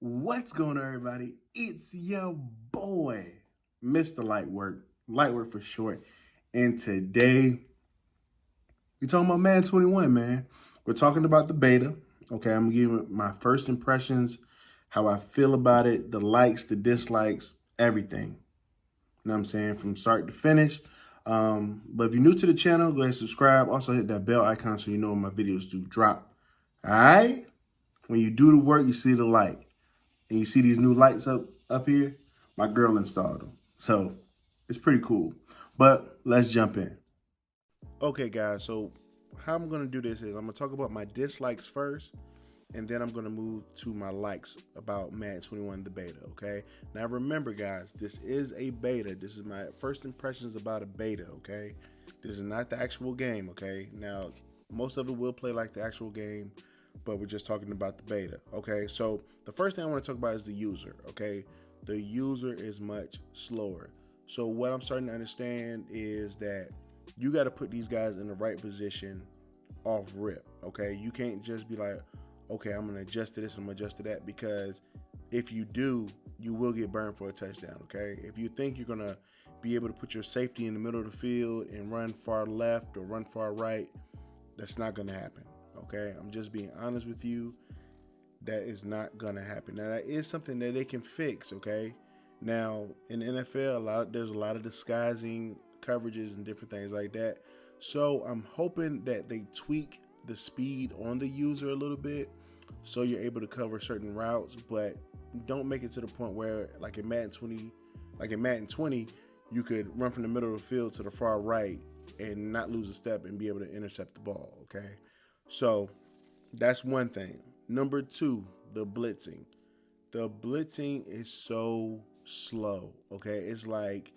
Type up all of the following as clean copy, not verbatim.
What's going on, everybody? It's your boy, Mr. Lightwork for short. And today, we're talking about Madden 21, man. We're talking about the beta. Okay, I'm giving my first impressions, how I feel about it, the likes, the dislikes, everything. You know what I'm saying? From start to finish. But if you're new to the channel, go ahead and subscribe. Also hit that bell icon so you know when my videos do drop. All right? When you do the work, you see the light. And you see these new lights up here? My girl installed them. So it's pretty cool. But let's jump in. Okay, guys. So how I'm going to do this is I'm going to talk about my dislikes first. And then I'm going to move to my likes about Madden 21, the beta, okay? Now, remember, guys, this is a beta. This is my first impressions about a beta, okay? This is not the actual game, okay? Now, most of it will play like the actual game, but we're just talking about the beta, okay? So the first thing I want to talk about is the user, okay? The user is much slower. So what I'm starting to understand is that you got to put these guys in the right position off rip, okay? You can't just be like, okay, I'm gonna adjust to this, I'm gonna adjust to that, because if you do, you will get burned for a touchdown, okay? If you think you're gonna be able to put your safety in the middle of the field and run far left or run far right, that's not gonna happen, okay? I'm just being honest with you. That is not gonna happen. Now, that is something that they can fix, okay? Now, in the NFL, there's a lot of disguising coverages and different things like that. So I'm hoping that they tweak the speed on the user a little bit so you're able to cover certain routes, but don't make it to the point where like in Madden 20, you could run from the middle of the field to the far right and not lose a step and be able to intercept the ball, okay? So that's one thing. Number two, the blitzing. The blitzing is so slow, okay? It's like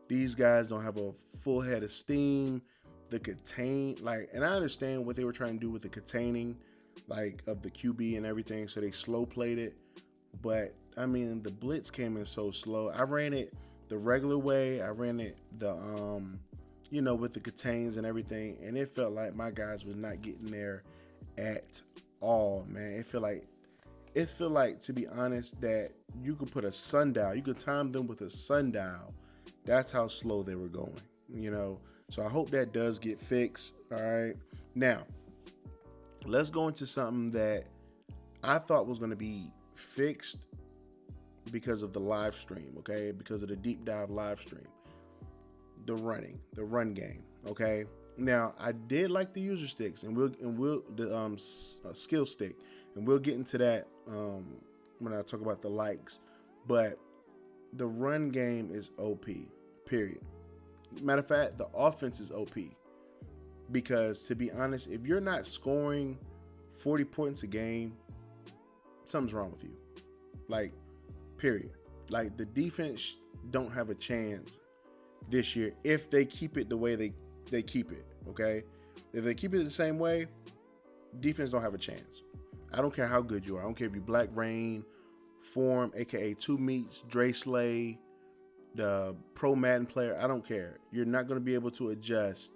these guys don't have a full head of steam. The contain, like, and I understand what they were trying to do with the containing, like, of the QB and everything, so they slow played it. But I mean, the blitz came in so slow. I ran it the regular way. I ran it with the contains and everything, and it felt like my guys was not getting there at all, man. It feel like, to be honest, that you could put a sundial, you could time them with a sundial. That's how slow they were going, So I hope that does get fixed. All right. Now, let's go into something that I thought was going to be fixed because of the live stream, okay? Because of the deep dive live stream. The run game, okay? Now, I did like the user sticks and the skill stick, and we'll get into that when I talk about the likes. But the run game is OP, period. Matter of fact, the offense is OP. Because, to be honest, if you're not scoring 40 points a game, something's wrong with you. Like, period. Like, the defense don't have a chance this year if they keep it the way they keep it, okay? If they keep it the same way, defense don't have a chance. I don't care how good you are. I don't care if you Black Rain, Form, aka Two Meats, Dre Slay, the pro Madden player, I don't care. You're not going to be able to adjust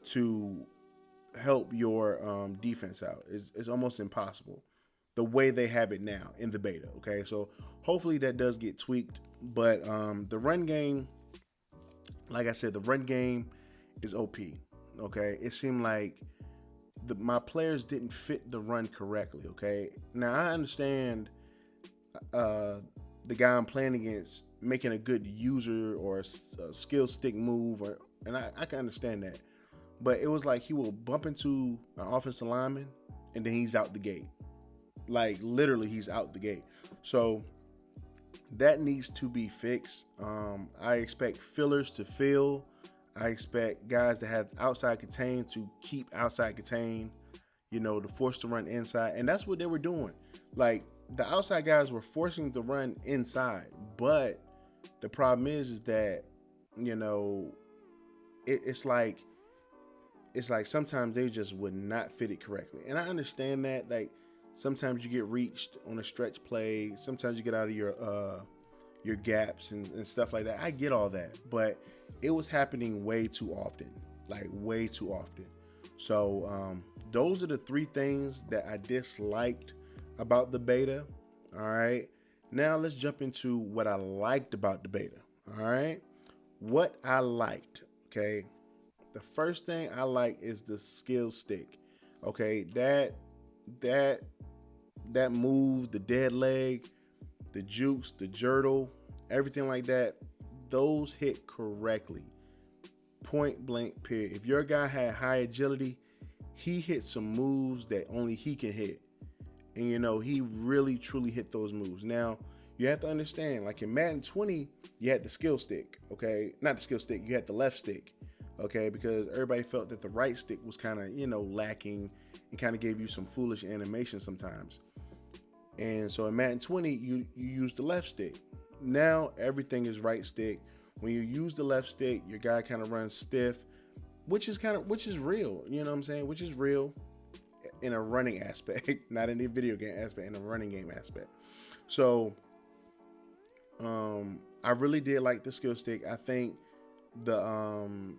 to help your defense out. It's almost impossible the way they have it now in the beta, okay? So hopefully that does get tweaked. But the run game, like I said, the run game is OP, okay? It seemed like my players didn't fit the run correctly, okay? Now, I understand the guy I'm playing against making a good user or a skill stick move, and I can understand that. But it was like he will bump into an offensive lineman, and then he's out the gate. Like, literally, he's out the gate. So that needs to be fixed. I expect fillers to fill. I expect guys that have outside contain to keep outside contain, to force to run inside. And that's what they were doing. Like, the outside guys were forcing to run inside. But the problem is that, it's like sometimes they just would not fit it correctly. And I understand that. Like, sometimes you get reached on a stretch play. Sometimes you get out of your gaps and stuff like that. I get all that, but it was happening way too often, like way too often. So those are the three things that I disliked about the beta. All right. Now let's jump into what I liked about the beta. All right. What I liked. Okay. The first thing I like is the skill stick. Okay. That that move, the dead leg, the jukes, the jurtle, everything like that, those hit correctly. Point blank, period. If your guy had high agility, he hit some moves that only he can hit. And he really truly hit those moves. Now, you have to understand, like in Madden 20, you had the skill stick, okay? Not the skill stick, you had the left stick, okay? Because everybody felt that the right stick was kind of, lacking and kind of gave you some foolish animation sometimes. And so in Madden 20, you use the left stick. Now everything is right stick. When you use the left stick, your guy kind of runs stiff, which is real. You know what I'm saying? Which is real in a running aspect, not in the video game aspect, in a running game aspect. So, I really did like the skill stick. I think the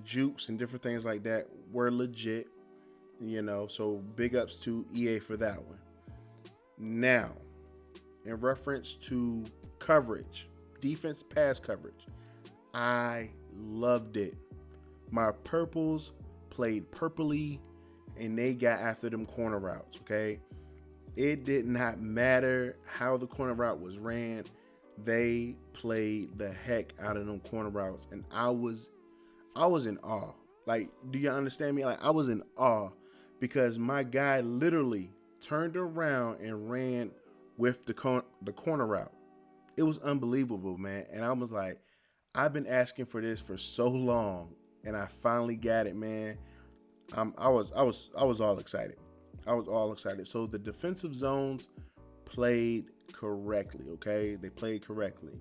jukes and different things like that were legit. So big ups to EA for that one. Now, in reference to coverage, defense pass coverage, I loved it. My purples played purpley and they got after them corner routes, okay? It did not matter how the corner route was ran. They played the heck out of them corner routes, and I was in awe. Like, do you understand me? Like, I was in awe because my guy literally turned around and ran with the corner route. It was unbelievable, man. And I was like, I've been asking for this for so long, and I finally got it, man. I was all excited. I was all excited. So the defensive zones played correctly, okay? They played correctly.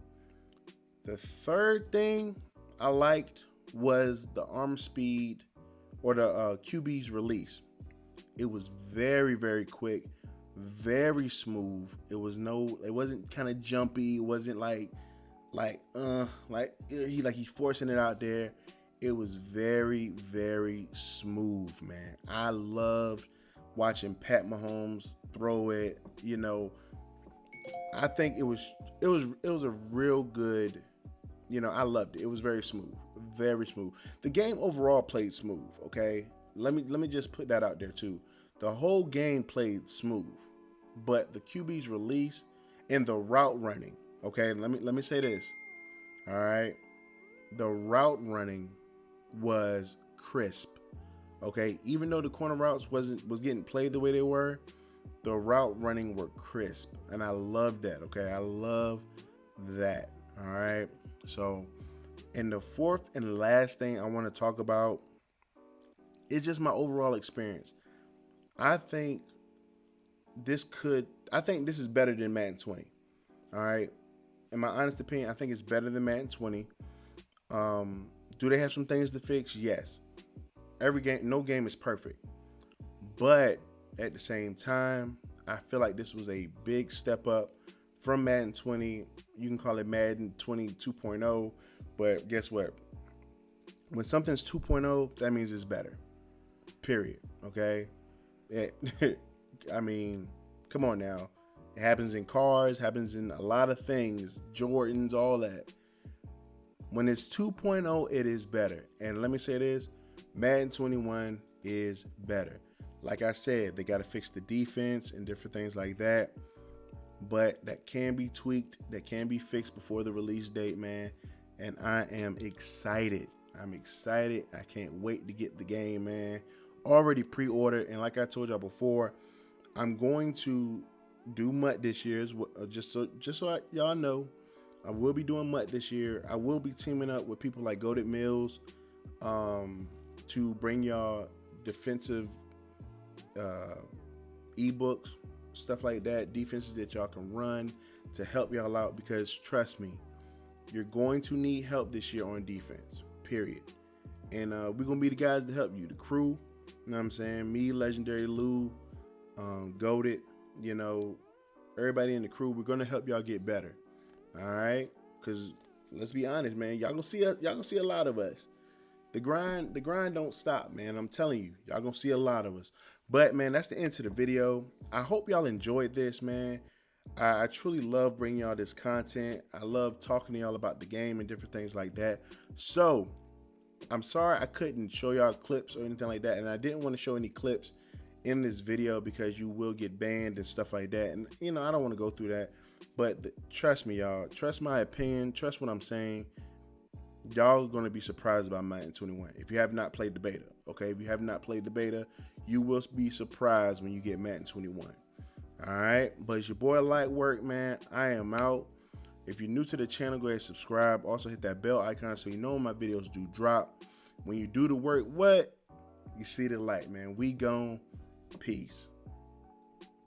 The third thing I liked was the arm speed or the QB's release. It was very, very quick, very smooth. It wasn't kind of jumpy. It wasn't like he's forcing it out there. It was very, very smooth, man. I loved watching Pat Mahomes throw it. I think it was a real good. I loved it. It was very smooth, very smooth. The game overall played smooth. Okay, let me just put that out there too. The whole game played smooth, but the QB's release and the route running. Okay, let me say this. All right, the route running was crisp. Okay, even though the corner routes was getting played the way they were, the route running were crisp, and I love that. Okay, I love that. All right, so, and the fourth and last thing I want to talk about is just my overall experience. I think this is better than Madden 20. All right, in my honest opinion, I think it's better than Madden 20. Do they have some things to fix? Yes. No game is perfect, but at the same time, I feel like this was a big step up from Madden 20. You can call it Madden 20 2.0, but guess what? When something's 2.0, that means it's better. Period. Okay? I mean, come on now. It happens in cars, happens in a lot of things, Jordans, all that. When it's 2.0, it is better. And let me say this, Madden 21 is better. Like I said, they got to fix the defense and different things like that. But that can be tweaked. That can be fixed before the release date, man. And I am excited. I'm excited. I can't wait to get the game, man. Already pre-ordered. And like I told y'all before, I'm going to do MUT this year. Just so y'all know, I will be doing MUT this year. I will be teaming up with people like Goated Mills to bring y'all defensive ebooks, stuff like that, defenses that y'all can run to help y'all out, because trust me, you're going to need help this year on defense, period. And we're going to be the guys to help you, the crew, you know what I'm saying? Me, Legendary Lou, Goated, everybody in the crew, we're going to help y'all get better. All right? Because let's be honest, man, y'all gonna see a lot of us. The grind don't stop, man. I'm telling you, y'all gonna see a lot of us. But man, that's the end of the video. I hope y'all enjoyed this, man. I truly love bringing y'all this content. I love talking to y'all about the game and different things like that. So I'm sorry I couldn't show y'all clips or anything like that, and I didn't want to show any clips in this video because you will get banned and stuff like that, and you know I don't want to go through that. But trust me, y'all, trust my opinion, trust what I'm saying. Y'all are going to be surprised about Madden 21 if you have not played the beta. Okay, if you have not played the beta, you will be surprised when you get Madden 21. All right, but it's your boy Lightwork, man. I am out. If you're new to the channel, go ahead and subscribe. Also hit that bell icon so you know when my videos do drop. When you do the work, what? You see the light, man. We gone. Peace.